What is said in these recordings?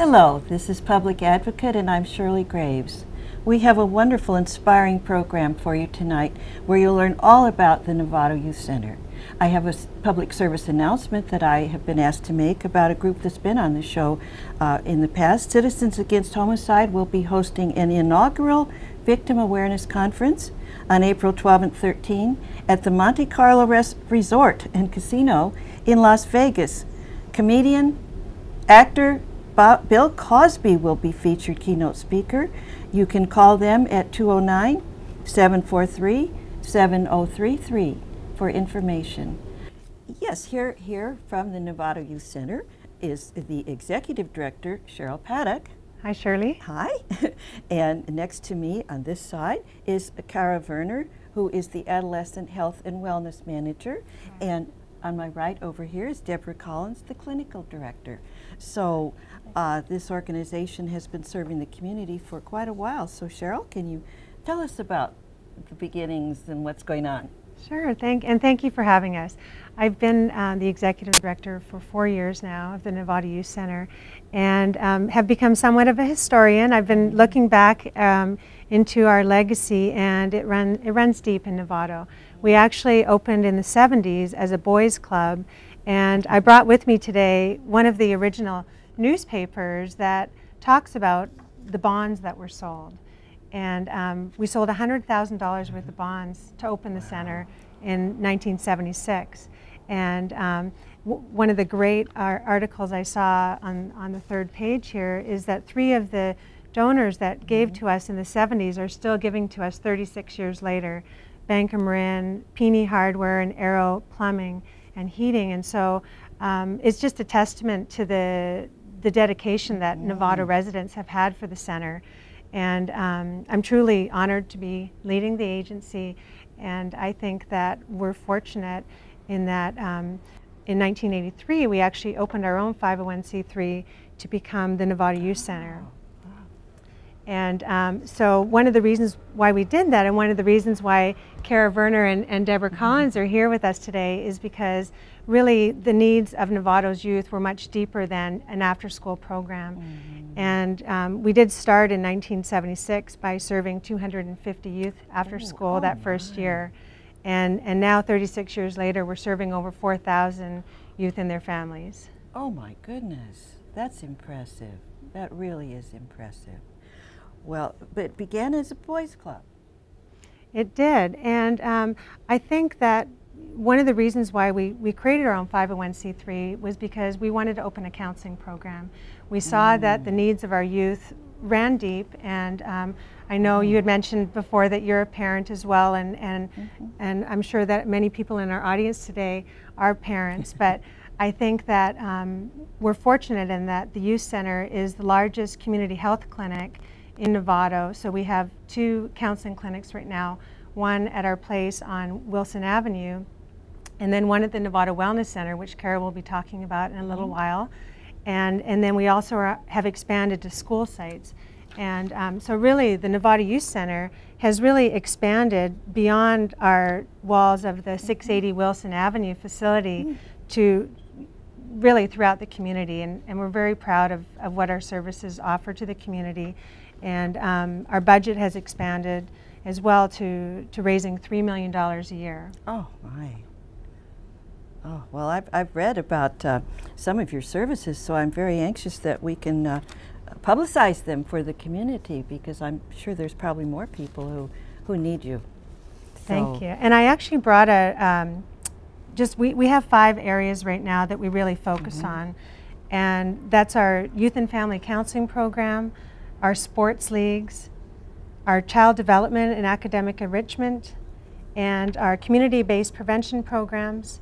Hello, this is Public Advocate and I'm Shirley Graves. We have a wonderful, inspiring program for you tonight where you'll learn all about the Novato Youth Center. I have a public service announcement that I have been asked to make about a group that's been on the show in the past. Citizens Against Homicide will be hosting an inaugural Victim Awareness Conference on April 12 and 13 at the Monte Carlo Resort and Casino in Las Vegas. Comedian, actor Bill Cosby will be featured keynote speaker. You can call them at 209-743-7033 for information. Yes, here from the Novato Youth Center is the Executive Director, Cheryl Paddock. Hi, Shirley. Hi. And next to me on this side is Kara Werner, who is the Adolescent Health and Wellness Manager. And on my right over here is Deborah Collins, the Clinical Director. So this organization has been serving the community for quite a while. So Cheryl, can you tell us about the beginnings and what's going on? Sure, thank you for having us. I've been the Executive Director for 4 years now of the Novato Youth Center and have become somewhat of a historian. I've been looking back into our legacy, and it runs deep in Novato. We actually opened in the 70s as a boys club, and I brought with me today one of the original newspapers that talks about the bonds that were sold. And we sold $100,000 worth of bonds to open the center in 1976. And one of the great articles I saw on the third page here is that 3 of the donors that gave to us in the 70s are still giving to us 36 years later. Bank of Marin, Peony Hardware, and Arrow Plumbing and Heating. And so it's just a testament to the dedication that Novato residents have had for the center. And I'm truly honored to be leading the agency, and I think that we're fortunate in that in 1983 we actually opened our own 501c3 to become the Novato Youth Center. And so one of the reasons why we did that, and one of the reasons why Kara Werner and Deborah Collins are here with us today, is because really the needs of Novato's youth were much deeper than an after-school program. And we did start in 1976 by serving 250 youth after school that first year. And now 36 years later, we're serving over 4,000 youth and their families. Oh my goodness, that's impressive. That really is impressive. Well, but it began as a boys club. It did, and I think that one of the reasons why we created our own 501c3 was because we wanted to open a counseling program. We saw that the needs of our youth ran deep, and I know you had mentioned before that you're a parent as well, and I'm sure that many people in our audience today are parents, but I think that we're fortunate in that the Youth Center is the largest community health clinic in Novato. So we have 2 counseling clinics right now, one at our place on Wilson Avenue, and then one at the Novato Wellness Center, which Kara will be talking about in a little while. And then we also have expanded to school sites. And so really the Novato Youth Center has really expanded beyond our walls of the 680 Wilson Avenue facility to really throughout the community. And we're very proud of what our services offer to the community. And our budget has expanded as well to raising $3 million a year. Oh my. Oh, well, I've read about some of your services, so I'm very anxious that we can publicize them for the community, because I'm sure there's probably more people who need you. Thank you. And I actually brought we have 5 areas right now that we really focus on, and that's our youth and family counseling program, our sports leagues, our child development and academic enrichment, and our community-based prevention programs,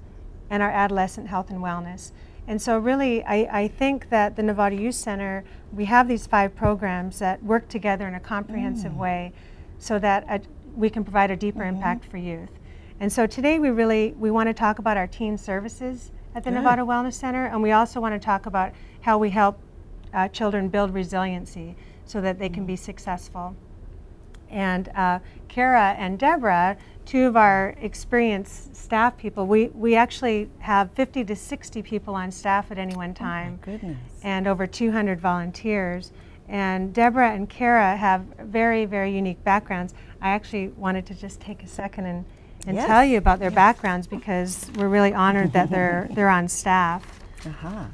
and our adolescent health and wellness. And so really, I think that the Novato Youth Center, we have these 5 programs that work together in a comprehensive way so that we can provide a deeper impact for youth. And so today we want to talk about our teen services at the Novato Wellness Center, and we also want to talk about how we help children build resiliency so that they can be successful. And Kara and Deborah two of our experienced staff people. We actually have 50 to 60 people on staff at any one time. Oh my goodness. And over 200 volunteers. And Deborah and Kara have very, very unique backgrounds. I actually wanted to just take a second and Yes. tell you about their backgrounds, because we're really honored that they're on staff. Uh-huh.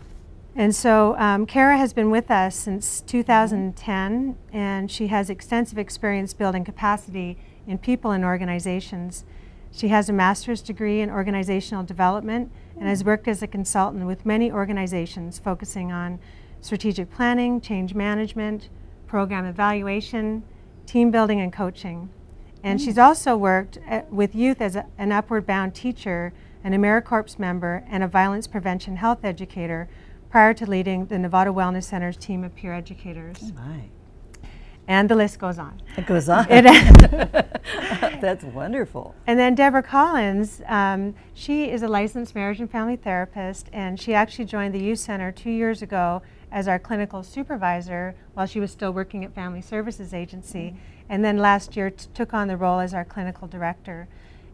And so Kara has been with us since 2010, and she has extensive experience building capacity in people and organizations. She has a master's degree in organizational development and has worked as a consultant with many organizations focusing on strategic planning, change management, program evaluation, team building, and coaching. And she's also worked with youth as an Upward Bound teacher, an AmeriCorps member, and a violence prevention health educator prior to leading the Novato Wellness Center's team of peer educators. Oh my. And the list goes on. It goes on. That's wonderful. And then Deborah Collins, she is a licensed marriage and family therapist, and she actually joined the Youth Center 2 years ago as our clinical supervisor while she was still working at Family Services Agency, and then last year took on the role as our clinical director.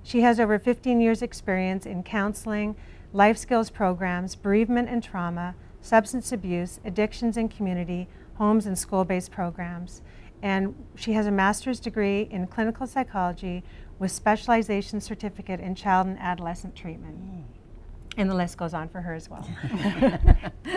She has over 15 years experience in counseling, life skills programs, bereavement and trauma, substance abuse, addictions and community, homes and school-based programs. And she has a master's degree in clinical psychology with specialization certificate in child and adolescent treatment. And the list goes on for her as well.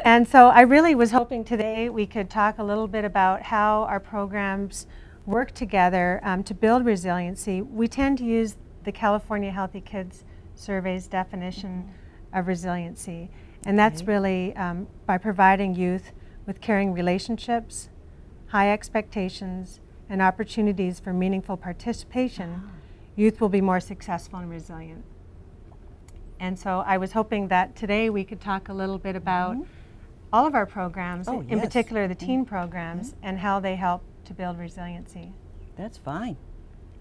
And so I really was hoping today we could talk a little bit about how our programs work together to build resiliency. We tend to use the California Healthy Kids Survey's definition of resiliency. And that's really by providing youth with caring relationships, high expectations, and opportunities for meaningful participation, youth will be more successful and resilient. And so I was hoping that today we could talk a little bit about all of our programs, in particular the teen programs, and how they help to build resiliency. That's fine.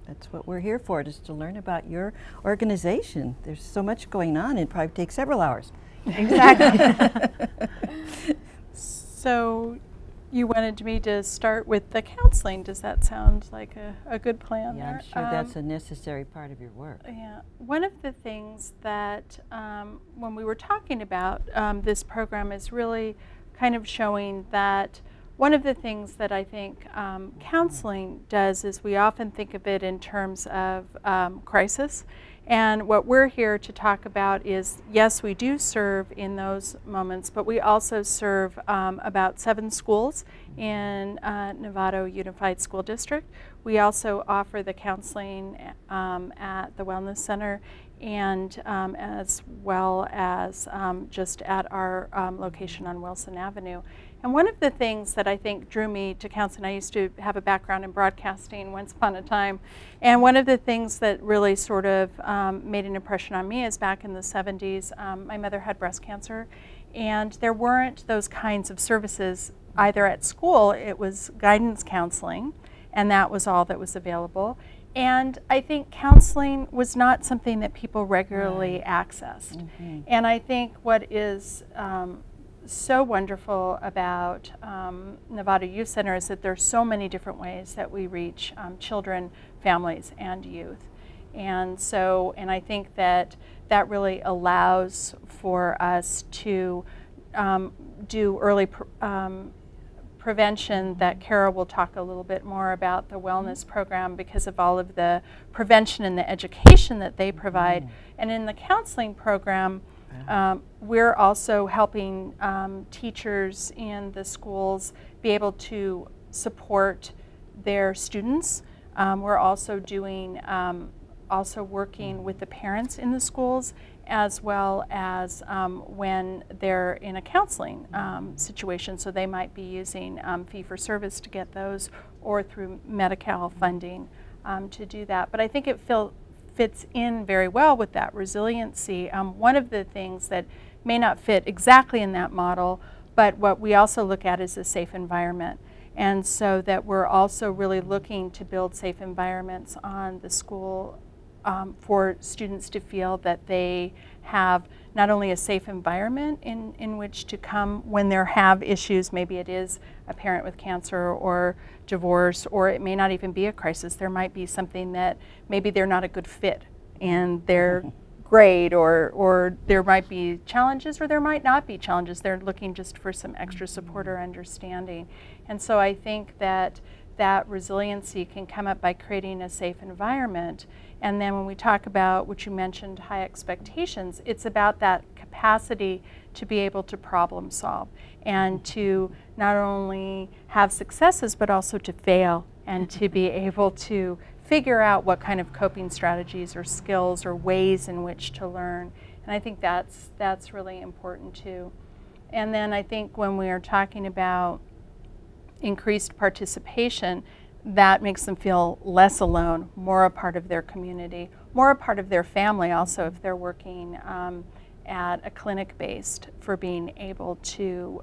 That's what we're here for, just to learn about your organization. There's so much going on, it probably takes several hours. Exactly. So you wanted me to start with the counseling. Does that sound like a good plan? Yeah, I'm sure that's a necessary part of your work. Yeah. One of the things that when we were talking about this program is really kind of showing that one of the things that I think counseling does is we often think of it in terms of crisis. And what we're here to talk about is, yes, we do serve in those moments, but we also serve about 7 schools in Novato Unified School District. We also offer the counseling at the Wellness Center, and as well as just at our location on Wilson Avenue. And one of the things that I think drew me to counseling, I used to have a background in broadcasting once upon a time, and one of the things that really sort of made an impression on me is back in the 70s, my mother had breast cancer, and there weren't those kinds of services either at school. It was guidance counseling, and that was all that was available. And I think counseling was not something that people regularly accessed. And I think what is so wonderful about Novato Youth Center is that there's so many different ways that we reach children, families, and youth. And so, and I think that that really allows for us to do early prevention, that Kara will talk a little bit more about the wellness program because of all of the prevention and the education that they provide. And in the counseling program, we're also helping teachers in the schools be able to support their students. We're also doing, also working with the parents in the schools, as well as when they're in a counseling situation. So they might be using fee-for-service to get those, or through Medi-Cal funding to do that. But I think it fits in very well with that resiliency. One of the things that may not fit exactly in that model, but what we also look at is a safe environment. And so that we're also really looking to build safe environments on the school for students to feel that they have not only a safe environment in which to come when there have issues, maybe it is a parent with cancer or divorce, or it may not even be a crisis. There might be something that maybe they're not a good fit and they're grade, or there might be challenges, or there might not be challenges. They're looking just for some extra support or understanding. And so I think that that resiliency can come up by creating a safe environment. And then when we talk about, which you mentioned, high expectations, it's about that capacity to be able to problem solve and to not only have successes but also to fail and to be able to figure out what kind of coping strategies or skills or ways in which to learn. And I think that's really important too. And then I think when we are talking about increased participation, that makes them feel less alone, more a part of their community, more a part of their family also if they're working at a clinic-based, for being able to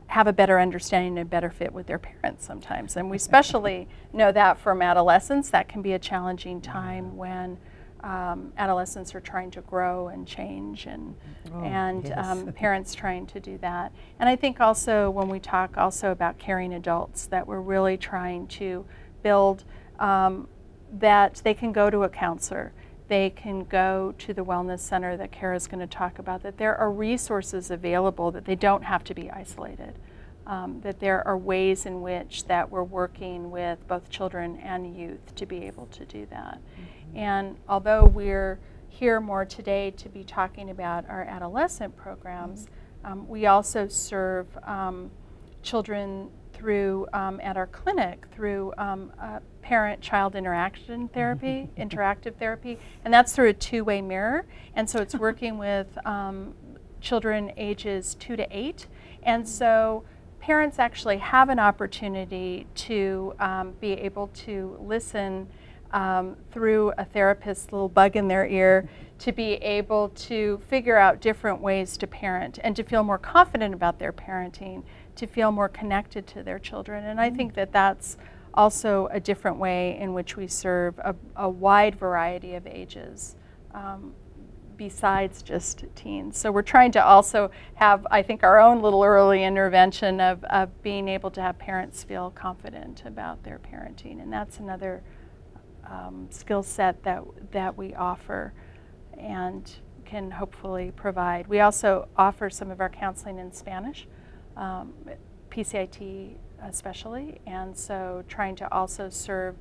have a better understanding and a better fit with their parents sometimes. And we especially know that from adolescents. That can be a challenging time when adolescents are trying to grow and change, and parents trying to do that. And I think also when we talk also about caring adults, that we're really trying to build that they can go to a counselor, they can go to the wellness center that Kara's going to talk about, that there are resources available, that they don't have to be isolated, that there are ways in which that we're working with both children and youth to be able to do that. And although we're here more today to be talking about our adolescent programs, we also serve children through, at our clinic, through parent-child interaction therapy, interactive therapy, and that's through a two-way mirror. And so it's working with children ages 2 to 8. And so parents actually have an opportunity to be able to listen through a therapist's little bug in their ear, to be able to figure out different ways to parent and to feel more confident about their parenting, to feel more connected to their children. And I think that that's also a different way in which we serve a wide variety of ages besides just teens. So we're trying to also have, I think, our own little early intervention of being able to have parents feel confident about their parenting. And that's another skill set that we offer and can hopefully provide. We also offer some of our counseling in Spanish, PCIT especially, and so trying to also serve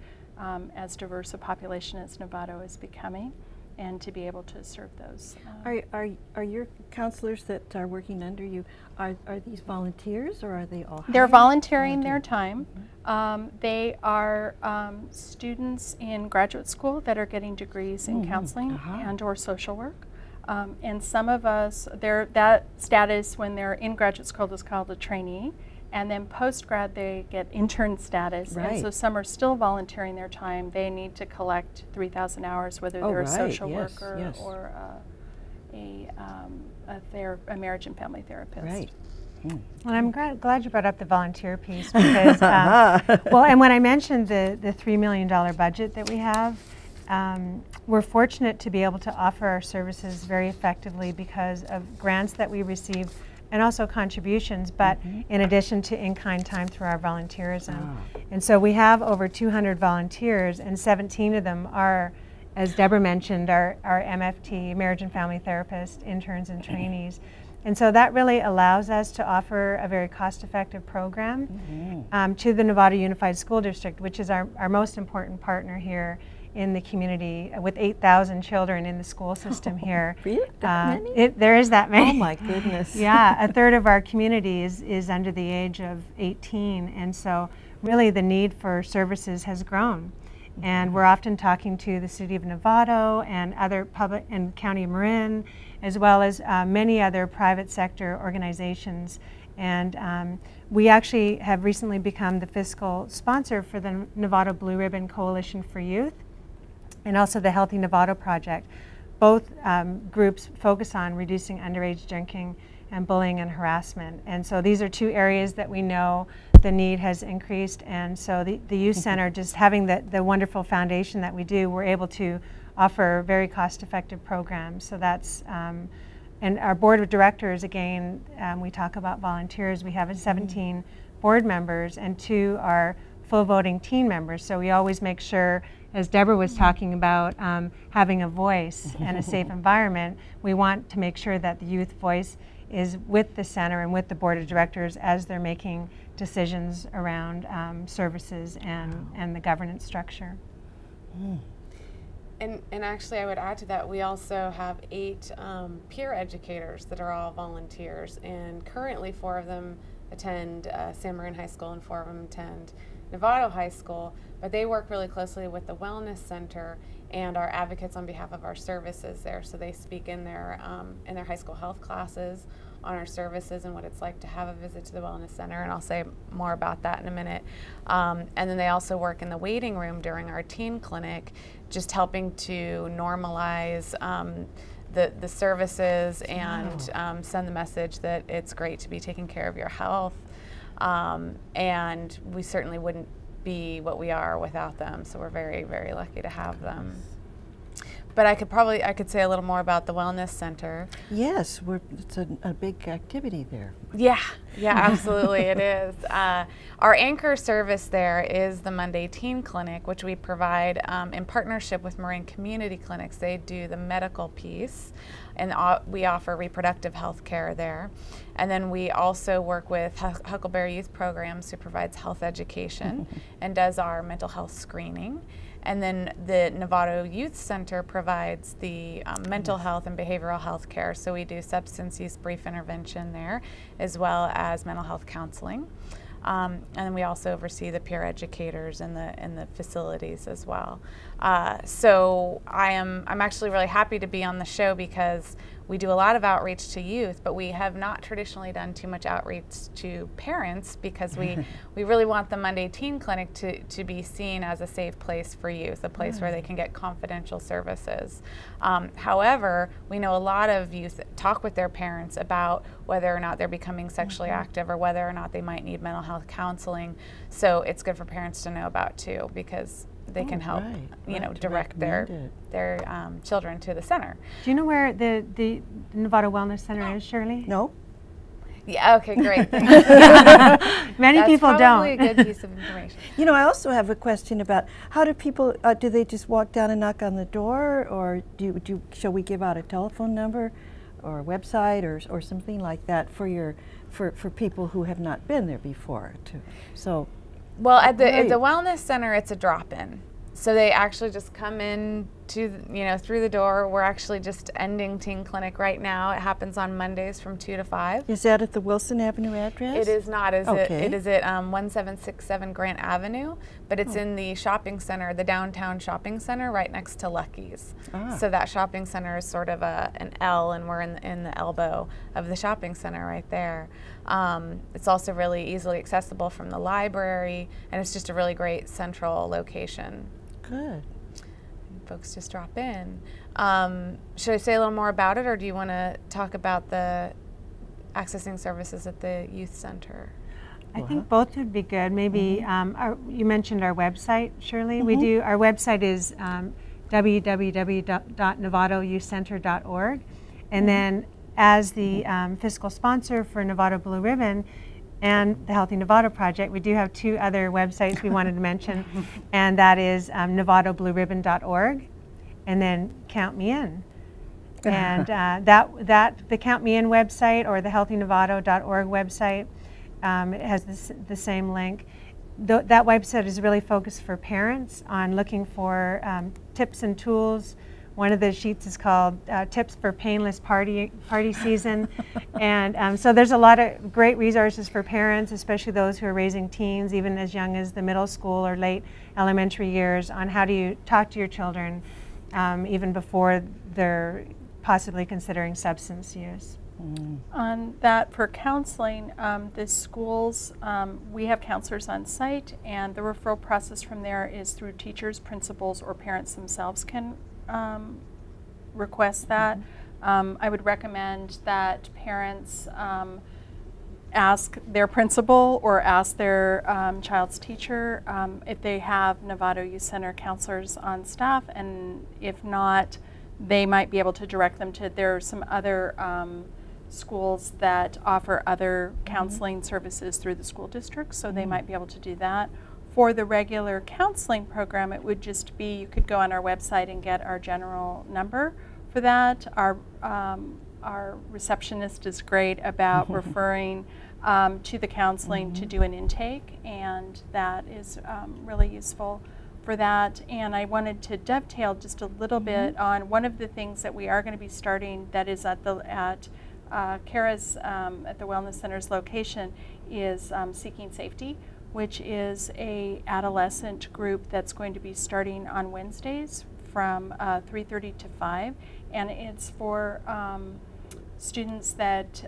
as diverse a population as Novato is becoming, and to be able to serve those. Are your counselors that are working under you, are these volunteers, or are they all hired? They're volunteering their time. They are students in graduate school that are getting degrees in counseling and or social work. And some of us, that status when they're in graduate school is called a trainee, and then post-grad they get intern status. Right. And so some are still volunteering their time. They need to collect 3,000 hours, whether they're a social worker or a marriage and family therapist. Right. Well, I'm glad you brought up the volunteer piece, because, well, and when I mentioned the $3 million budget that we have, we're fortunate to be able to offer our services very effectively because of grants that we receive and also contributions, but in addition to in-kind time through our volunteerism. And so we have over 200 volunteers, and 17 of them are, as Deborah mentioned, our MFT, marriage and family therapist, interns and trainees. And so that really allows us to offer a very cost-effective program to the Novato Unified School District, which is our most important partner here in the community, with 8,000 children in the school system here. Really? That many? There is that many. Oh my goodness. Yeah, a third of our community is under the age of 18, and so really the need for services has grown. And we're often talking to the City of Novato and other public and County of Marin, as well as many other private sector organizations. And we actually have recently become the fiscal sponsor for the Novato Blue Ribbon Coalition for Youth, and also the Healthy Novato Project. Both groups focus on reducing underage drinking and bullying and harassment. And so these are two areas that we know the need has increased. And so the Youth Center, just having the wonderful foundation that we do, we're able to offer very cost-effective programs. So that's, and our board of directors, again, we talk about volunteers. We have 17 board members, and 2 are full voting teen members. So we always make sure, as Deborah was talking about, having a voice and a safe environment, we want to make sure that the youth voice is with the center and with the board of directors as they're making decisions around services and the governance structure. And actually, I would add to that, we also have 8 peer educators that are all volunteers, and currently 4 of them attend San Marin High School and 4 of them attend Novato High School, but they work really closely with the Wellness Center and are advocates on behalf of our services there. So they speak in their high school health classes on our services and what it's like to have a visit to the Wellness Center, and I'll say more about that in a minute. And then they also work in the waiting room during our teen clinic, just helping to normalize the services and send the message that it's great to be taking care of your health. And we certainly wouldn't be what we are without them, so we're very, very lucky to have them. But I could say a little more about the Wellness Center. Yes, it's a big activity there. Yeah, absolutely it is. Our anchor service there is the Monday Teen Clinic, which we provide in partnership with Marin Community Clinics. They do the medical piece, and we offer reproductive health care there. And then we also work with Huckleberry Youth Programs, who provides health education and does our mental health screening. And then the Novato Youth Center provides the mental health and behavioral health care. So we do substance use brief intervention there, as well as mental health counseling. And then we also oversee the peer educators in the facilities as well. So I'm actually really happy to be on the show because we do a lot of outreach to youth, but we have not traditionally done too much outreach to parents because we really want the Monday Teen Clinic to be seen as a safe place for youth, a place where they can get confidential services. However, we know a lot of youth talk with their parents about whether or not they're becoming sexually active or whether or not they might need mental health counseling. So it's good for parents to know about too, because they can help, direct their children to the center. Do you know where the Novato Wellness Center is, Shirley? No. Yeah, okay, great. Many people don't. That's probably a good piece of information. You know, I also have a question about how do people, do they just walk down and knock on the door, or shall we give out a telephone number or a website or something like that for people who have not been there before? Well, at the Wellness Center, it's a drop-in. So they actually just come in through the door. We're actually just ending Teen Clinic right now. It happens on Mondays from 2 to 5. Is that at the Wilson Avenue address? It is not. Okay. It is at 1767 Grant Avenue, but it's in the shopping center, the downtown shopping center, right next to Lucky's. So that shopping center is sort of an L, and we're in the elbow of the shopping center right there. It's also really easily accessible from the library, and it's just a really great central location. Good. Folks just drop in. Should I say a little more about it, or do you want to talk about the accessing services at the youth center? I think both would be good. Maybe you mentioned our website, Shirley. Our website is www.novatouthcenter.org, and then as the fiscal sponsor for Novato Blue Ribbon and the Healthy Novato Project, we do have 2 other websites we wanted to mention, and that is NovatoBlueRibbon.org, and then Count Me In. And the Count Me In website or the HealthyNovato.org website, it has the same link. That website is really focused for parents on looking for tips and tools. One of the sheets is called Tips for Painless Party Season. And so there's a lot of great resources for parents, especially those who are raising teens, even as young as the middle school or late elementary years, on how do you talk to your children even before they're possibly considering substance use. On that, for counseling, the schools, we have counselors on site, and the referral process from there is through teachers, principals, or parents themselves can request that. I would recommend that parents ask their principal or ask their child's teacher if they have Novato Youth Center counselors on staff, and if not, they might be able to direct them to, there are some other schools that offer other counseling services through the school district, so they might be able to do that. For the regular counseling program, it would just be, you could go on our website and get our general number for that. Our receptionist is great about referring to the counseling to do an intake, and that is really useful for that. And I wanted to dovetail just a little bit on one of the things that we are going to be starting that is at Kara's at the Wellness Center's location is Seeking Safety, which is a adolescent group that's going to be starting on Wednesdays from 3:30 to 5, and it's for students that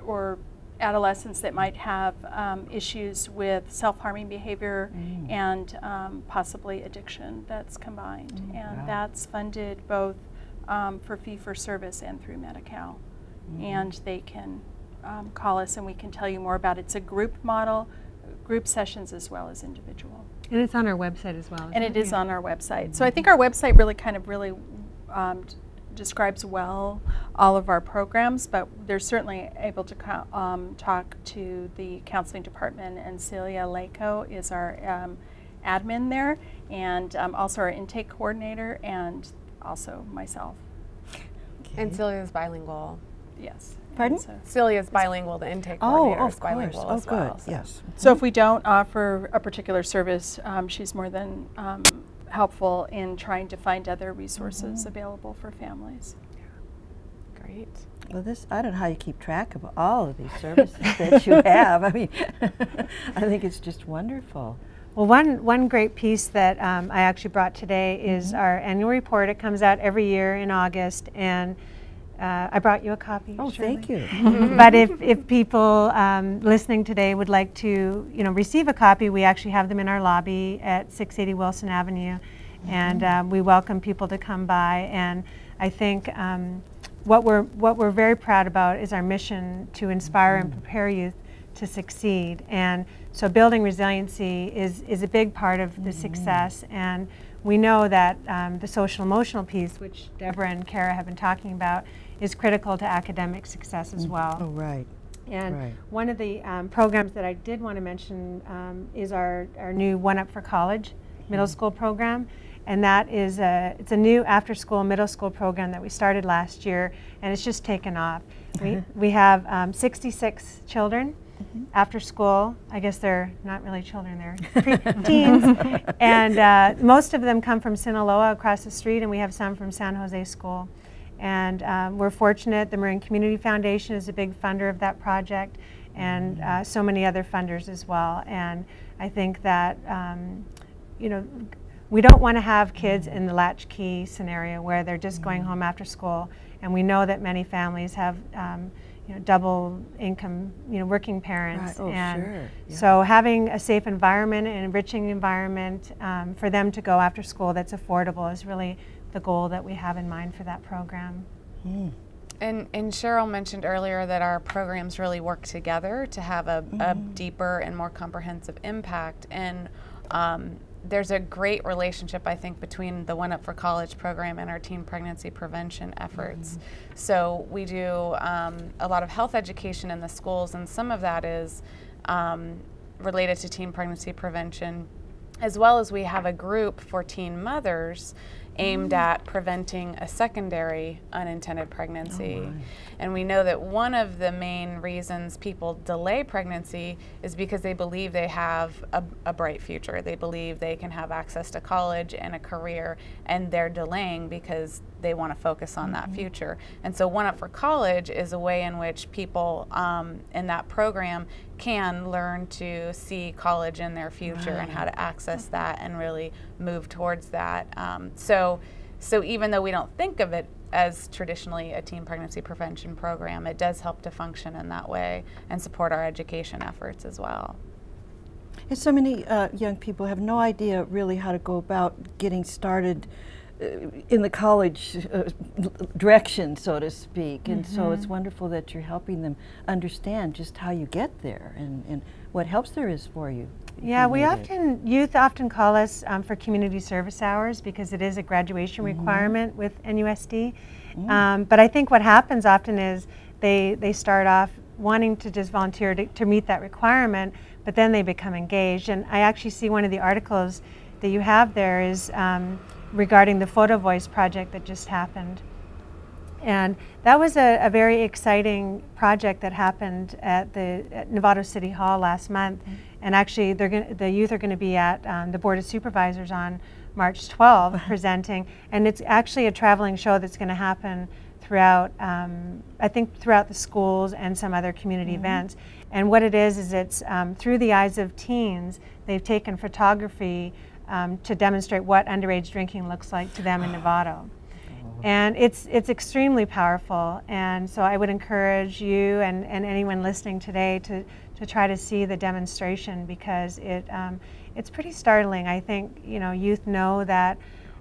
or adolescents that might have issues with self-harming behavior and possibly addiction that's combined. And that's funded both for fee-for-service and through Medi-Cal. And they can call us and we can tell you more about it. It's a group model, group sessions as well as individual. And it's on our website as well. And it is on our website. So I think our website really describes well all of our programs, but they're certainly able to talk to the counseling department, and Celia Lako is our admin there, and also our intake coordinator, and also myself. Okay. And Celia's bilingual. Yes. Pardon? So Celia's bilingual, the intake coordinator is bilingual as well. Good. So. Yes. So if we don't offer a particular service, she's more than helpful in trying to find other resources available for families. Great. Well, I don't know how you keep track of all of these services that you have. I mean, I think it's just wonderful. Well, one great piece that I actually brought today is our annual report. It comes out every year in August, and I brought you a copy. Oh, Shirley. thank you. But if people listening today would like to, receive a copy, we actually have them in our lobby at 680 Wilson Avenue, and we welcome people to come by. And I think what we're very proud about is our mission to inspire and prepare youth to succeed. And so building resiliency is a big part of the success. And we know that the social emotional piece, which Deborah and Kara have been talking about, is critical to academic success as well. Oh, right. And one of the programs that I did want to mention is our new One Up for College middle school program. And that is it's a new after-school middle school program that we started last year, and it's just taken off. We have 66 children after school. I guess they're not really children, they're teens. And most of them come from Sinaloa across the street, and we have some from San Jose School. And we're fortunate. The Marin Community Foundation is a big funder of that project, and so many other funders as well. And I think that, we don't want to have kids in the latchkey scenario where they're just going home after school. And we know that many families have double income, working parents. Right. Oh, and sure. Yeah. so having a safe environment, an enriching environment for them to go after school that's affordable is really the goal that we have in mind for that program. And Cheryl mentioned earlier that our programs really work together to have a deeper and more comprehensive impact. And there's a great relationship, I think, between the One Up for College program and our teen pregnancy prevention efforts. So we do a lot of health education in the schools, and some of that is related to teen pregnancy prevention, as well as we have a group for teen mothers aimed at preventing a secondary unintended pregnancy. And we know that one of the main reasons people delay pregnancy is because they believe they have a bright future. They believe they can have access to college and a career, and they're delaying because they want to focus on that future. And so One Up for College is a way in which people in that program can learn to see college in their future and how to access that and really move towards that. So even though we don't think of it as traditionally a teen pregnancy prevention program, it does help to function in that way and support our education efforts as well. And so many young people have no idea really how to go about getting started in the college direction, so to speak. And so it's wonderful that you're helping them understand just how you get there and what helps there is for you. Yeah, youth often call us for community service hours because it is a graduation requirement with NUSD. But I think what happens often is they start off wanting to just volunteer to meet that requirement, but then they become engaged. And I actually see one of the articles that you have there is regarding the Photo Voice project that just happened. And that was a very exciting project that happened at Novato City Hall last month. And actually, the youth are going to be at the Board of Supervisors on March 12th presenting. And it's actually a traveling show that's going to happen throughout, I think throughout the schools and some other community events. And what it is it's through the eyes of teens, they've taken photography to demonstrate what underage drinking looks like to them in Novato. And it's extremely powerful, and so I would encourage you and anyone listening today to try to see the demonstration because it's pretty startling. I think youth know that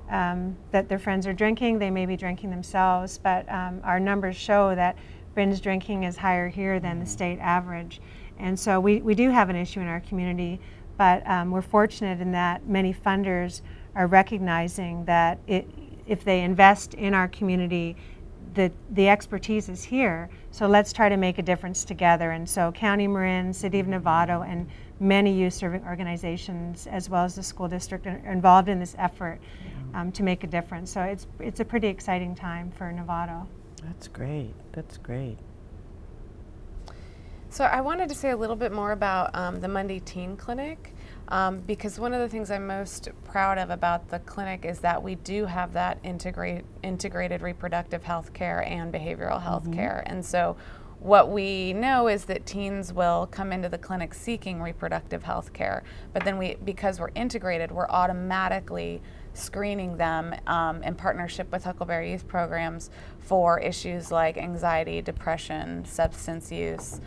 that their friends are drinking, they may be drinking themselves, but our numbers show that binge drinking is higher here than the state average. And so we do have an issue in our community, but we're fortunate in that many funders are recognizing that if they invest in our community, the expertise is here, so let's try to make a difference together. And so County Marin, City of Novato, and many youth-serving organizations, as well as the school district, are involved in this effort to make a difference. So it's a pretty exciting time for Novato. That's great. That's great. So I wanted to say a little bit more about the Monday Teen Clinic. Because one of the things I'm most proud of about the clinic is that we do have that integrated reproductive health care and behavioral health care. And so what we know is that teens will come into the clinic seeking reproductive health care, but then because we're integrated, we're automatically screening them in partnership with Huckleberry Youth Programs for issues like anxiety, depression, substance use,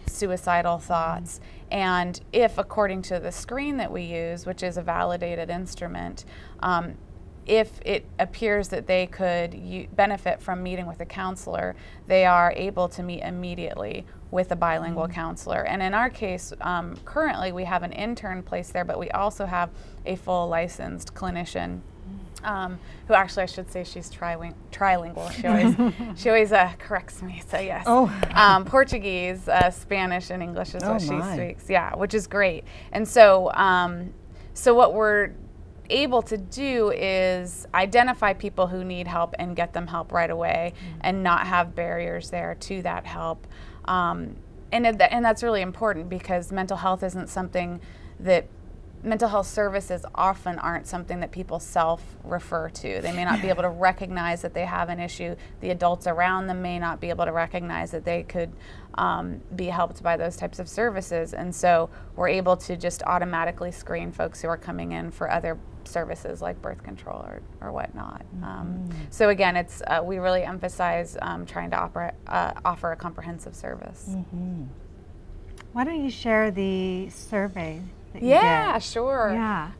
suicidal thoughts. And if, according to the screen that we use, which is a validated instrument, if it appears that they could benefit from meeting with a counselor, they are able to meet immediately with a bilingual counselor. And in our case, currently we have an intern placed there, but we also have a full licensed clinician who actually, I should say, she's trilingual. She always corrects me, so yes. Portuguese, Spanish, and English is what she speaks. Yeah, which is great. And so, so what we're able to do is identify people who need help and get them help right away, and not have barriers there to that help. And that's really important because mental health isn't something that mental health services often aren't something that people self-refer to. They may not be able to recognize that they have an issue. The adults around them may not be able to recognize that they could be helped by those types of services. And so we're able to just automatically screen folks who are coming in for other services like birth control or whatnot. So again, it's we really emphasize trying to offer a comprehensive service. Why don't you share the survey? Yeah, sure. Yeah.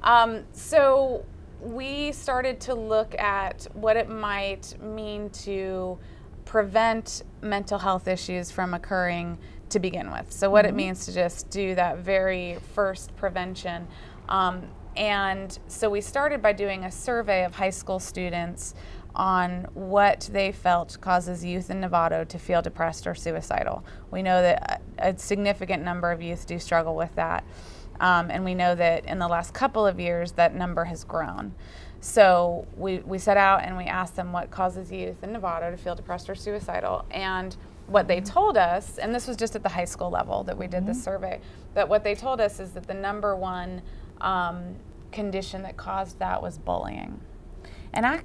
So we started to look at what it might mean to prevent mental health issues from occurring to begin with. So what it means to just do that very first prevention. And so we started by doing a survey of high school students on what they felt causes youth in Novato to feel depressed or suicidal. We know that a significant number of youth do struggle with that. And we know that in the last couple of years that number has grown. So we set out and we asked them what causes youth in Novato to feel depressed or suicidal. And what they told us, and this was just at the high school level that we did this survey, that what they told us is that the number one condition that caused that was bullying. And I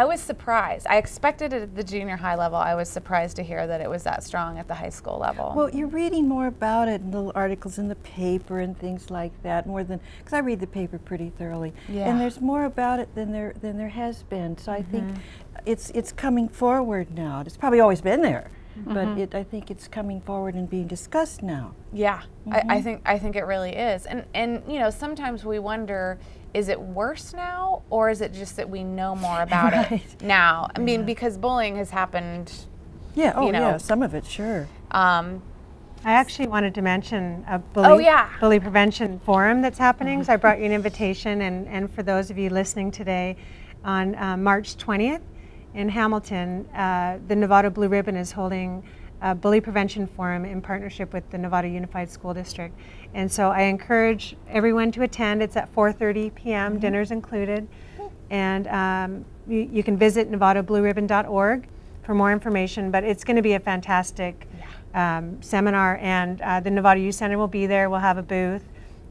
was surprised. I expected it at the junior high level. I was surprised to hear that it was that strong at the high school level. Well, you're reading more about it in little articles in the paper and things like that, more than, because I read the paper pretty thoroughly. Yeah. And there's more about it than there has been. So I think it's coming forward now. It's probably always been there. but I think it's coming forward and being discussed now. Yeah, I think it really is. And you know, sometimes we wonder, is it worse now, or is it just that we know more about it now? I mean, because bullying has happened. Yeah, yeah, some of it, sure. I actually wanted to mention a bully prevention forum that's happening. So I brought you an invitation, and for those of you listening today, on March 20th in Hamilton, the Novato Blue Ribbon is holding a bully prevention forum in partnership with the Novato Unified School District. And so I encourage everyone to attend. It's at 4:30 p.m., dinner's included. And you can visit novatoblueribbon.org for more information, but it's going to be a fantastic seminar, and the Novato Youth Center will be there. We'll have a booth.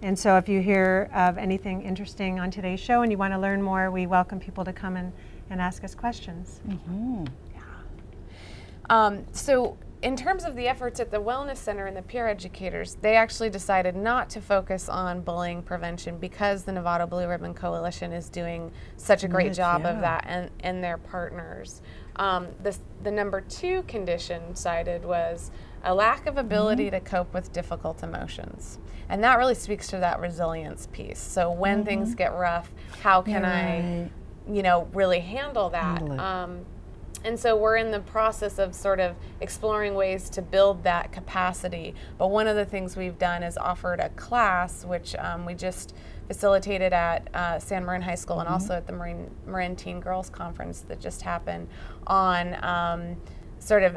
And so if you hear of anything interesting on today's show and you want to learn more, we welcome people to come and ask us questions. So in terms of the efforts at the Wellness Center and the peer educators, they actually decided not to focus on bullying prevention because the Novato Blue Ribbon Coalition is doing such a great job of that, and their partners. The number 2 condition cited was a lack of ability to cope with difficult emotions. And that really speaks to that resilience piece. So when things get rough, how can I, you know, really handle that? And so we're in the process of sort of exploring ways to build that capacity. But one of the things we've done is offered a class, which we just facilitated at San Marin High School and also at the Marin Teen Girls Conference that just happened, on sort of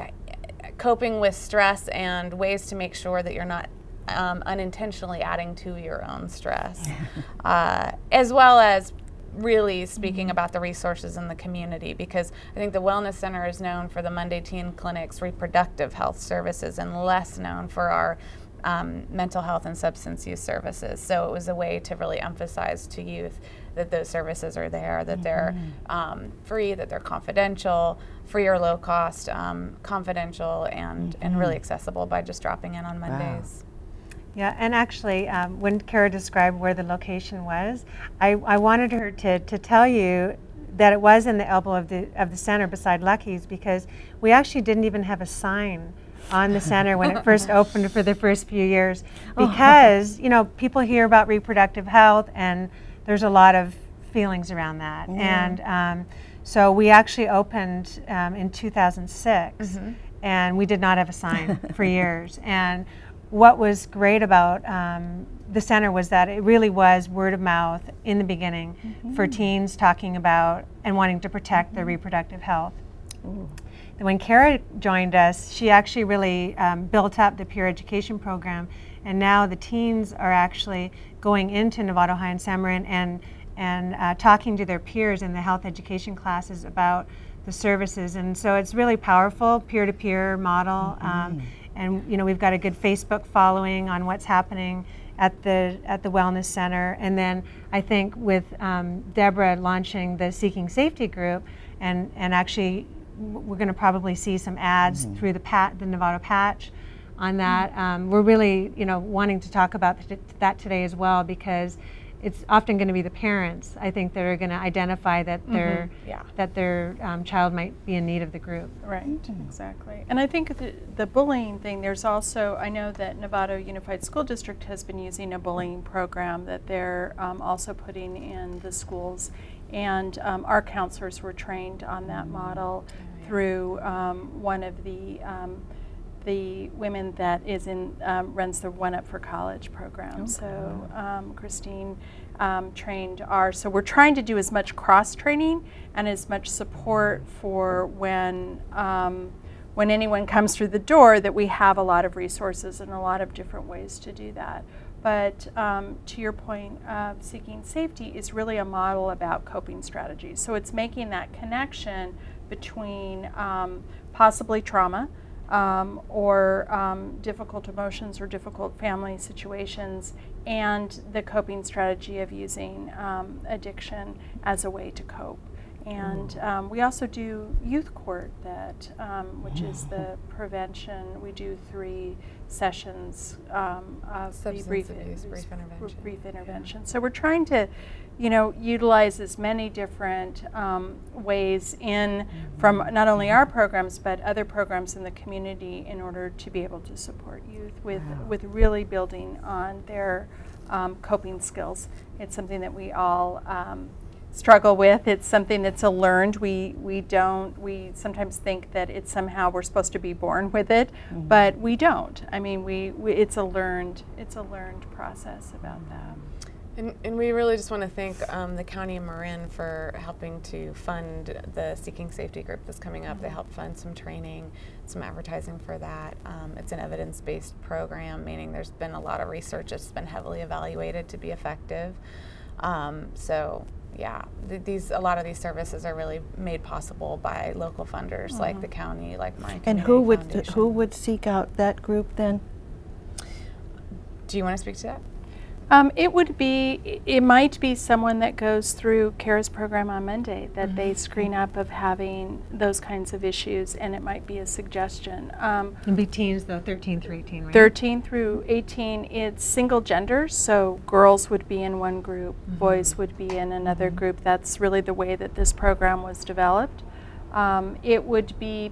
coping with stress and ways to make sure that you're not unintentionally adding to your own stress, as well as really speaking about the resources in the community, because I think the Wellness Center is known for the Monday Teen Clinic's reproductive health services and less known for our mental health and substance use services. So it was a way to really emphasize to youth that those services are there, that they're free, that they're confidential, free or low cost, confidential, and really accessible by just dropping in on Mondays. Yeah, and actually, when Kara described where the location was, I wanted her to tell you that it was in the elbow of the center beside Lucky's, because we actually didn't even have a sign on the center when it first opened for the first few years, because you know, people hear about reproductive health and there's a lot of feelings around that. And so we actually opened in 2006, and we did not have a sign for years. And what was great about the center was that it really was word of mouth in the beginning for teens talking about and wanting to protect their reproductive health. When Kara joined us, she actually really built up the peer education program, and now the teens are actually going into Novato High and San Marin and talking to their peers in the health education classes about the services. And so it's really powerful, peer-to-peer model. And you know, we've got a good Facebook following on what's happening at the Wellness Center. And then I think with Deborah launching the Seeking Safety group, and actually we're going to probably see some ads through the Novato patch on that. We're really, you know, wanting to talk about that today as well, because it's often going to be the parents, I think, that are going to identify that their child might be in need of the group. Right, exactly. And I think the bullying thing, there's also, I know that Novato Unified School District has been using a bullying program that they're also putting in the schools. And our counselors were trained on that model through one of the women that is in runs the One Up for College program. So Christine trained so we're trying to do as much cross training and as much support for when anyone comes through the door, that we have a lot of resources and a lot of different ways to do that. But to your point, Seeking Safety is really a model about coping strategies. So it's making that connection between possibly trauma, or difficult emotions or difficult family situations, and the coping strategy of using addiction as a way to cope. And we also do youth court, which is the prevention. We do 3 sessions of the brief intervention. So we're trying to utilizes many different ways from not only our programs but other programs in the community in order to be able to support youth with really building on their coping skills. It's something that we all struggle with. It's something that's a learned. We sometimes think that it's somehow we're supposed to be born with it, but we don't. I mean, it's a learned process about that. And we really just want to thank the County of Marin for helping to fund the Seeking Safety group that's coming up. They helped fund some training, some advertising for that. It's an evidence-based program, meaning there's been a lot of research that's been heavily evaluated to be effective. So yeah, a lot of these services are really made possible by local funders like the county, like my community. And who would seek out that group then? Do you want to speak to that? It might be someone that goes through CARE's program on Monday that they screen up of having those kinds of issues, and it might be a suggestion. It'd be teens though, 13 through 18, right? 13 through 18, it's single genders, so girls would be in one group, boys would be in another group. That's really the way that this program was developed. It would be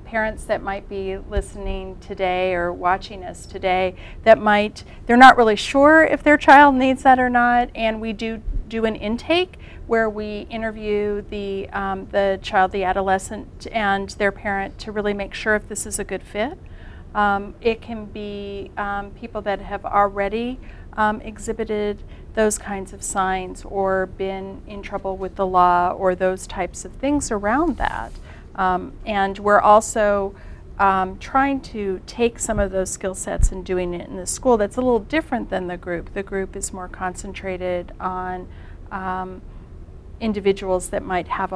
parents that might be listening today or watching us today they're not really sure if their child needs that or not, and we do an intake where we interview the child, the adolescent, and their parent to really make sure if this is a good fit. It can be people that have already exhibited those kinds of signs or been in trouble with the law or those types of things around that. And we're also trying to take some of those skill sets and doing it in the school. That's a little different than the group. The group is more concentrated on individuals that might have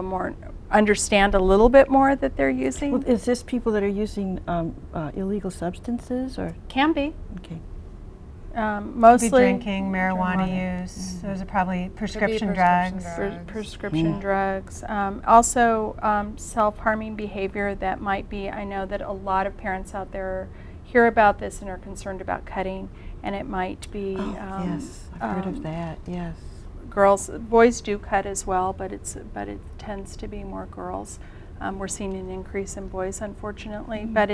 understand a little bit more that they're using. Well, is this people that are using illegal substances or? Can be. Okay. Mostly drinking, marijuana use. Those are probably prescription drugs. Prescription drugs. Also, self-harming behavior that might be. I know that a lot of parents out there hear about this and are concerned about cutting, and it might be. Yes, I've heard of that. Yes. Boys do cut as well, but it tends to be more girls. We're seeing an increase in boys, unfortunately, but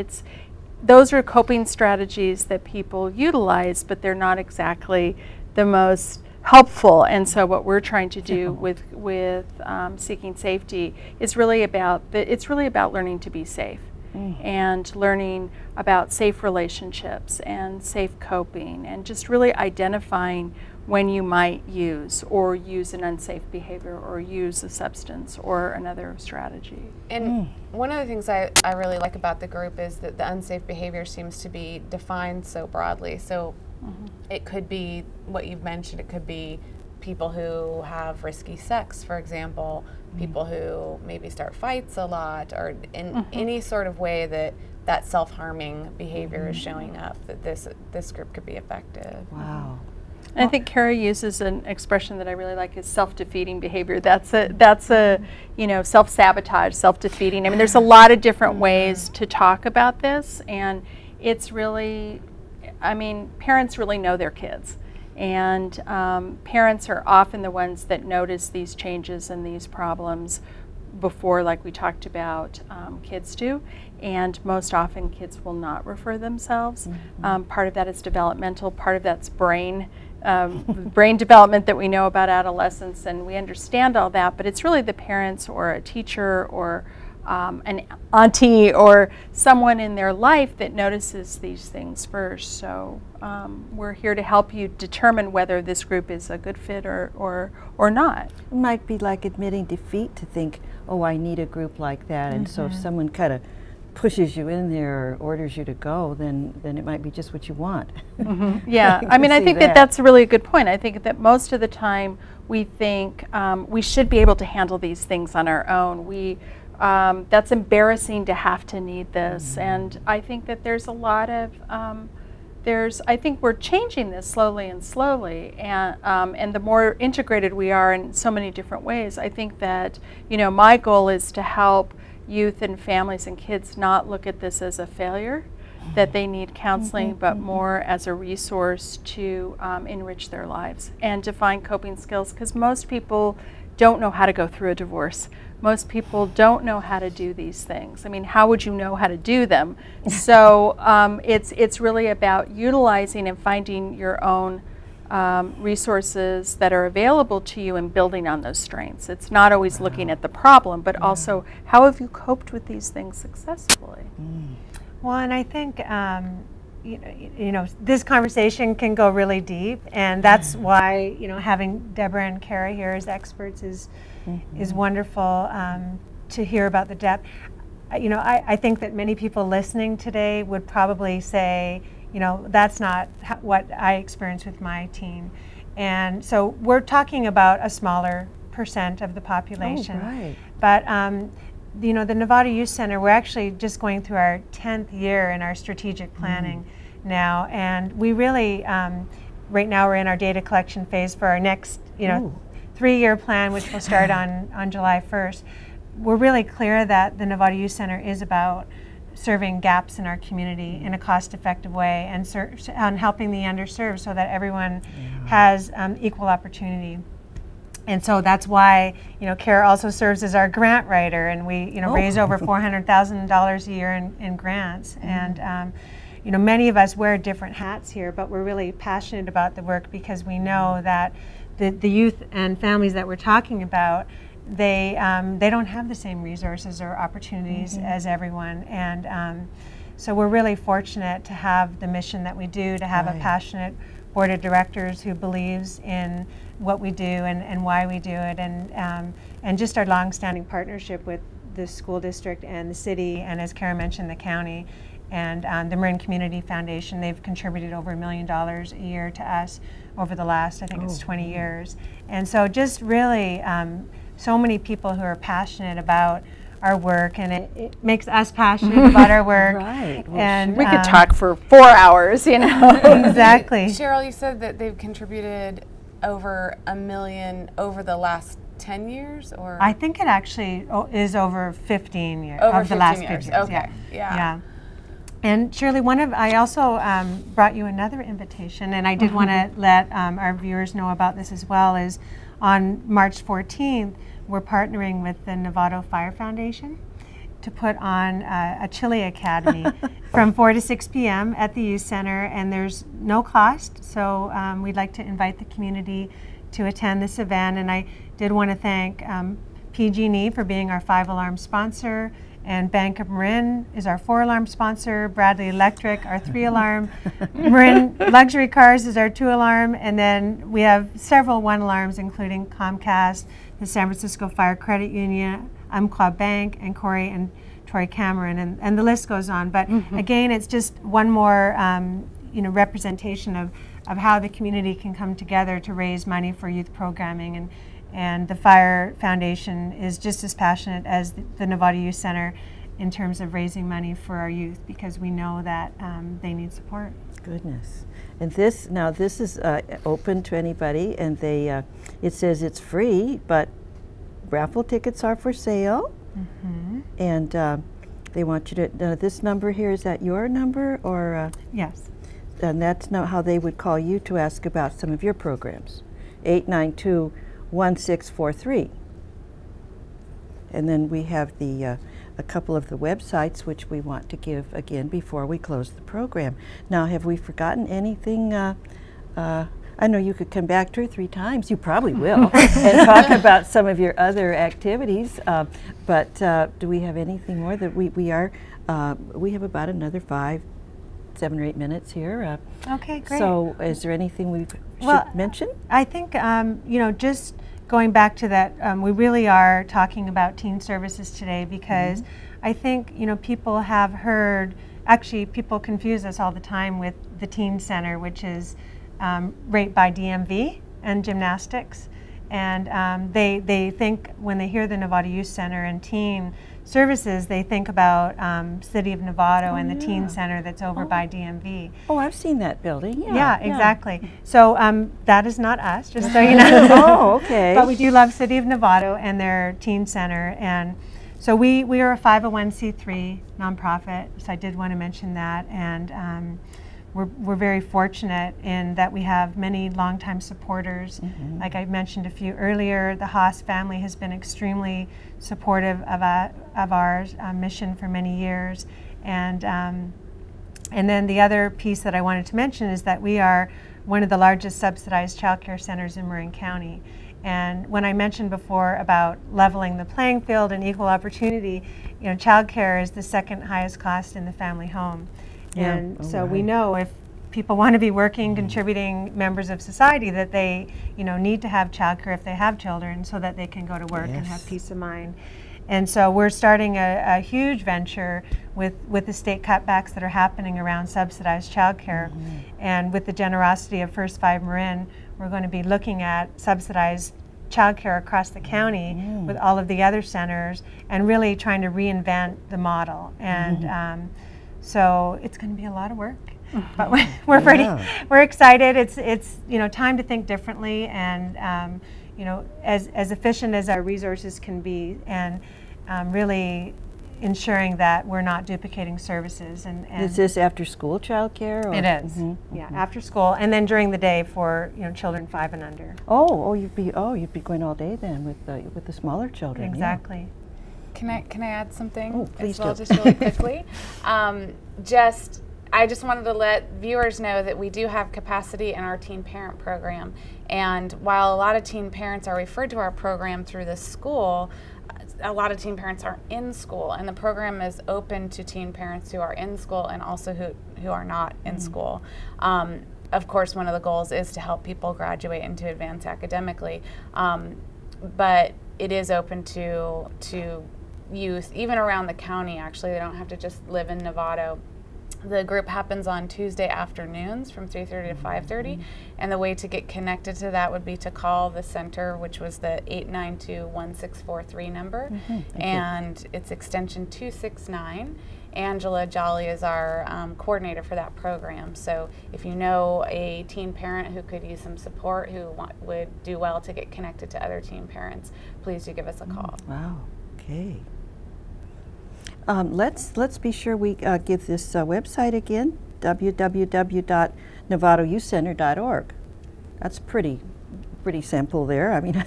those are coping strategies that people utilize, but they're not exactly the most helpful. And so what we're trying to do with Seeking Safety is really about learning to be safe and learning about safe relationships and safe coping and just really identifying when you might use an unsafe behavior or use a substance or another strategy. And one of the things I really like about the group is that the unsafe behavior seems to be defined so broadly. So it could be what you've mentioned, it could be people who have risky sex, for example, people who maybe start fights a lot, or in any sort of way that self-harming behavior is showing up, that this group could be effective. Wow. And I think Kara uses an expression that I really like, is self-defeating behavior. That's a self-sabotage, self-defeating. I mean, there's a lot of different ways to talk about this, and it's really, parents really know their kids. And parents are often the ones that notice these changes and these problems before, like we talked about, kids do. And most often kids will not refer themselves. Part of that is developmental, part of that's brain development that we know about adolescence, and we understand all that, but it's really the parents or a teacher or an auntie or someone in their life that notices these things first. So we're here to help you determine whether this group is a good fit or not. It might be like admitting defeat to think, oh, I need a group like that, and so if someone kind of pushes you in there or orders you to go, then it might be just what you want. Yeah, I think that's a really good point. I think that most of the time we think we should be able to handle these things on our own. That's embarrassing to have to need this, and I think that there's a lot of I think we're changing this slowly, and the more integrated we are in so many different ways, I think that my goal is to help youth and families and kids not look at this as a failure, that they need counseling, but more as a resource to enrich their lives and to find coping skills, because most people don't know how to go through a divorce. Most people don't know how to do these things. I mean, how would you know how to do them? So it's really about utilizing and finding your own resources that are available to you and building on those strengths. It's not always looking at the problem, but also how have you coped with these things successfully? Well, and I think you know, this conversation can go really deep, and that's why, you know, having Deborah and Kara here as experts is wonderful to hear about the depth. You know, I think that many people listening today would probably say, you know, that's not what I experienced with my teen. And so we're talking about a smaller percent of the population. Oh, right. But you know, the Novato Youth Center, we're actually just going through our 10th year in our strategic planning now, and we really, right now we're in our data collection phase for our next, you know, 3-year plan, which will start on July 1st. We're really clear that the Novato Youth Center is about serving gaps in our community in a cost-effective way and helping the underserved so that everyone has equal opportunity. And so that's why, you know, Kara also serves as our grant writer, and we, you know, raise over $400,000 a year in grants. And, you know, many of us wear different hats here, but we're really passionate about the work because we know that the youth and families that we're talking about, they don't have the same resources or opportunities as everyone. And so we're really fortunate to have the mission that we do, to have a passionate board of directors who believes in what we do and why we do it, and just our long-standing partnership with the school district and the city, and as Kara mentioned, the county and the Marin Community Foundation. They've contributed over $1 million a year to us over the last, I think it's 20 years. And so just really so many people who are passionate about our work, and it makes us passionate about our work. Right. Well, and We could talk for 4 hours, you know. Exactly. Cheryl, you said that they've contributed over $1 million over the last 10 years, or? I think it actually is over 15 years. Over of the last 15 years. 15 years. Okay. Yeah. And Shirley, I also brought you another invitation, and I did want to let our viewers know about this as well, is on March 14th, we're partnering with the Novato Fire Foundation to put on a chili academy from 4 to 6 p.m. at the youth center, and there's no cost, so we'd like to invite the community to attend this event. And I did want to thank PG&E for being our 5-alarm sponsor, and Bank of Marin is our 4-alarm sponsor, Bradley Electric, our 3-alarm, Marin Luxury Cars is our 2-alarm, and then we have several 1-alarms, including Comcast, the San Francisco Fire Credit Union, Umpqua Bank, and Corey and Troy Cameron, and the list goes on. But again, it's just one more you know, representation of how the community can come together to raise money for youth programming, and the Fire Foundation is just as passionate as the Novato Youth Center in terms of raising money for our youth, because we know that they need support. Goodness. And this is open to anybody, and they it says it's free, but raffle tickets are for sale. And they want you to, this number here, is that your number, or? Yes. And that's not how they would call you to ask about some of your programs. 892-1643. And then we have the a couple of the websites which we want to give again before we close the program. Now, have we forgotten anything? I know you could come back 2 or 3 times. You probably will, and talk about some of your other activities. But do we have anything more that we have about another 5, 7 or 8 minutes here. Okay, great. So is there anything we should mention? I think, you know, just going back to that, we really are talking about teen services today, because I think, you know, people have heard, actually people confuse us all the time with the teen center, which is rate by DMV and gymnastics. And they think, when they hear the Novato Youth Center and teen services, they think about City of Novato and the teen center that's over by DMV. Oh, I've seen that building. Yeah, exactly. So that is not us, just so you know. Oh, okay. But we do love City of Novato and their teen center. And So we are a 501c3 nonprofit, so I did want to mention that, and we're very fortunate in that we have many longtime supporters. Like I mentioned a few earlier, the Haas family has been extremely supportive of our mission for many years, and then the other piece that I wanted to mention is that we are one of the largest subsidized child care centers in Marin County. And when I mentioned before about leveling the playing field and equal opportunity, you know, child care is the second highest cost in the family home. Yeah. And so we know if people want to be working, contributing members of society, that they, you know, need to have child care if they have children so that they can go to work and have peace of mind. And so we're starting a huge venture with the state cutbacks that are happening around subsidized child care. And with the generosity of First 5 Marin, we're going to be looking at subsidized child care across the county with all of the other centers and really trying to reinvent the model. And so it's going to be a lot of work. But we're excited. It's you know, time to think differently, and you know, as efficient as our resources can be, and really ensuring that we're not duplicating services. And is this after school child care? It is. Yeah, after school, and then during the day for, you know, children 5 and under. You'd be going all day then with the smaller children. Exactly. Can I add something? Oh, please as well, do. just really quickly. I just wanted to let viewers know that we do have capacity in our teen parent program. And while a lot of teen parents are referred to our program through the school, a lot of teen parents are in school, and the program is open to teen parents who are in school and also who are not in school. Of course, one of the goals is to help people graduate and to advance academically, but it is open to youth, even around the county. Actually, they don't have to just live in Novato. The group happens on Tuesday afternoons from 3:30 to 5:30, and the way to get connected to that would be to call the center, which was the 892-1643 number, and it's extension 269. Angela Jolly is our coordinator for that program. So if you know a teen parent who could use some support, who would do well to get connected to other teen parents, please do give us a call. Wow. Okay. Let's be sure we give this website again, www.novatouthcenter.org. That's pretty simple there. I mean,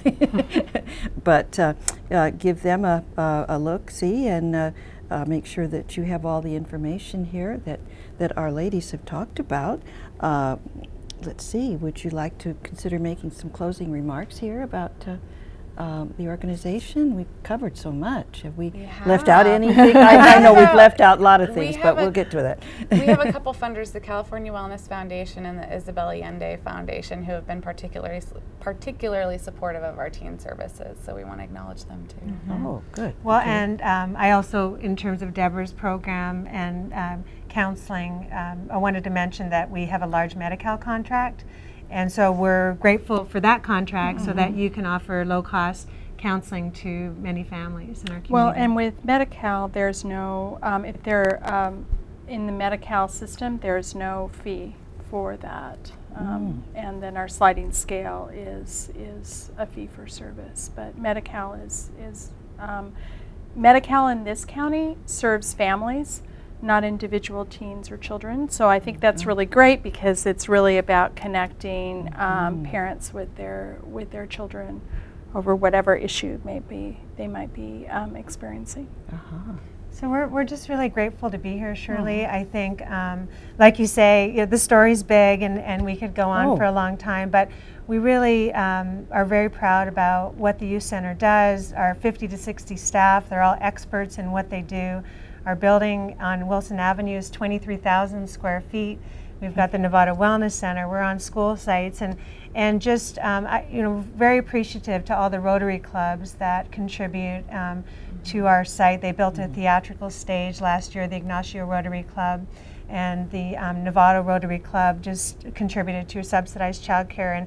but give them a look, see, and make sure that you have all the information here that our ladies have talked about. Let's see, would you like to consider making some closing remarks here about the organization? We've covered so much. Have we left out anything? I know we've left out a lot of things, but we'll get to that. We have a couple funders, the California Wellness Foundation and the Isabel Allende Foundation, who have been particularly supportive of our teen services, so we want to acknowledge them too. Oh, good. Well, and I also, in terms of Deborah's program and counseling, I wanted to mention that we have a large Medi-Cal contract. And so we're grateful for that contract so that you can offer low-cost counseling to many families in our community. Well, and with Medi-Cal, there's no, if they're in the Medi-Cal system, there's no fee for that. And then our sliding scale is a fee for service. But Medi-Cal Medi-Cal in this county serves families, not individual teens or children. So I think that's really great, because it's really about connecting parents with their children over whatever issue they might be experiencing. So we're just really grateful to be here, Shirley. I think, like you say, you know, the story's big, and we could go on for a long time, but we really are very proud about what the Youth Center does. Our 50 to 60 staff, they're all experts in what they do. Our building on Wilson Avenue is 23,000 square feet. We've got the Novato Wellness Center. We're on school sites, and just you know, very appreciative to all the Rotary clubs that contribute to our site. They built a theatrical stage last year, the Ignacio Rotary Club, and the Novato Rotary Club just contributed to subsidized childcare.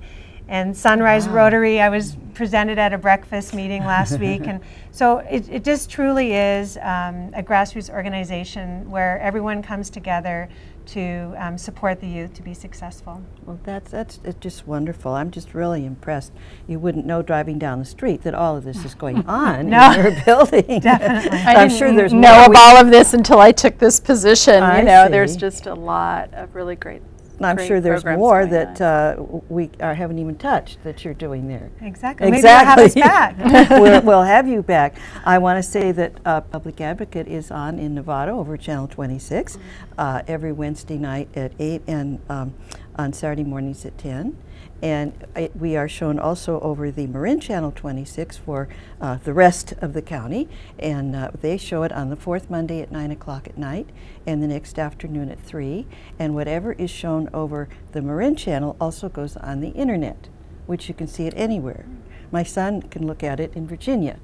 and Sunrise Wow. Rotary. I was presented at a breakfast meeting last week, and so it just truly is a grassroots organization where everyone comes together to support the youth to be successful. Well, it's just wonderful. I'm just really impressed. You wouldn't know driving down the street that all of this is going on No. in your building. Definitely. I'm sure there's know more of all of this until I took this position. I You know, see. there's just a lot of really great. I'm great sure there's programs more going that we haven't even touched that you're doing there. Exactly. Maybe you'll have us Exactly. back. We'll have you back. I want to say that Public Advocate is on in Novato over Channel 26 every Wednesday night at 8 and on Saturday mornings at 10. And we are shown also over the Marin Channel 26 for the rest of the county. And they show it on the fourth Monday at 9 o'clock at night and the next afternoon at 3. And whatever is shown over the Marin Channel also goes on the internet, which you can see it anywhere. My son can look at it in Virginia.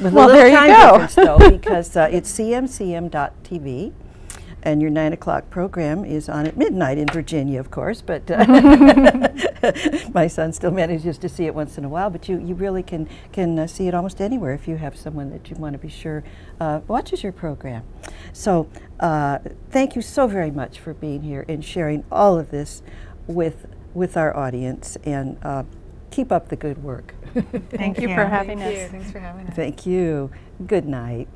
With well, a little there you time go. difference, though, because it's cmcm.tv. And your 9 o'clock program is on at midnight in Virginia, of course, but my son still manages to see it once in a while. But you really can see it almost anywhere if you have someone that you want to be sure watches your program. So thank you so very much for being here and sharing all of this with our audience, and keep up the good work. Thank you for having us. Thanks for having us. Thank you. Good night.